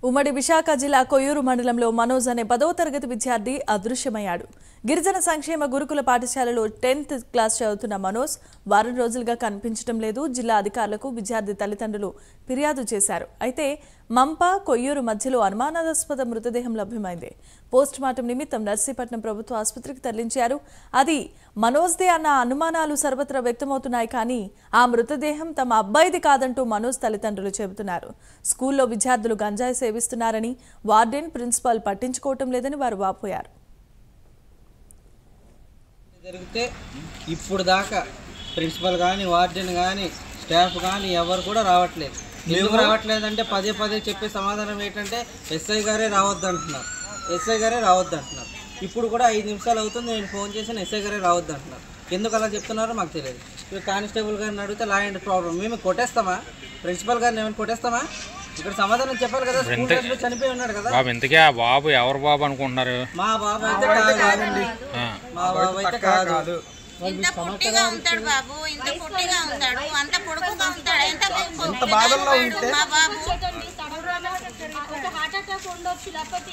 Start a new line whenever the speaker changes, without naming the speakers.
ఉమ్మడి విశాఖ జిల్లా కొయ్యూరు మండలంలో మనోజ్ అనే 10వ తరగతి విద్యార్థి అదృశ్యమయ్యాడు. గిరిజన సంక్షేమ గురుకుల పాఠశాలలో 10th క్లాస్ చదువుతున్న మనోజ్ వారం రోజులుగా కనిపించడం లేదు. జిల్లా అధికారులకు విద్యార్థి తల్లిదండ్రులు ఫిర్యాదు చేశారు. అయితే మంప కొయ్యూరు మధ్యలో అనుమానాస్పద మృతదేహం లభ్యమైంది. పోస్ట్ మార్టం నిమిత్తం నర్సీపట్నం ప్రభుత్వ ఆసుపత్రికి తరలించారు. అది మనోజ్దే అన్న అనుమానాలు సర్వత్రా వ్యక్తమవుతున్నాయి. కానీ ఆ మృతదేహం తమ అబ్బాయిది కాదంటూ మనోజ్ తల్లిదండ్రులు చెబుతున్నారు. స్కూల్లో విద్యార్థులు గంజాయి సేవిస్తున్నారని, వార్డెన్ ప్రిన్సిపాల్ పట్టించుకోవటం లేదని వారు వాపోయారు.
జరిగితే ఇప్పుడు దాకా ప్రిన్సిపల్ కానీ వార్డెన్ కానీ స్టాఫ్ కానీ ఎవరు కూడా రావట్లేదు. ఎందుకు రావట్లేదంటే పదే పదే చెప్పే సమాధానం ఏంటంటే ఎస్ఐ గారే రావద్దంటున్నారు. ఇప్పుడు కూడా 5 నిమిషాలు అవుతుంది, నేను ఫోన్ చేసిన ఎస్ఐ గారే రావద్దంటున్నారు. ఎందుకు అలా చెప్తున్నారో మాకు తెలియదు. కానిస్టేబుల్ గారిని అడిగితే లా అండ్ ప్రాబ్లం, మేము కొట్టేస్తామా? ప్రిన్సిపల్ గారిని ఏమైనా కొట్టేస్తామా? ఇక్కడ సమాధానం చెప్పాలి కదా. చనిపోయి ఉన్నాడు కదా
బాబు. ఎవరు బాబు అనుకుంటున్నారు?
మా బాబు అయితే కాదండి, మా బాబు అయితే కాదు.
ఇంత పొట్టిగా ఉంటాడు బాబు, ఇంత పొట్టిగా ఉంటాడు, అంత పొడుగుగా ఉంటాడు.
ఎంత బాధల్లో ఉంటే
మా బాబు
హార్ట్ అటాక్ ఉండొచ్చు, లేకపోతే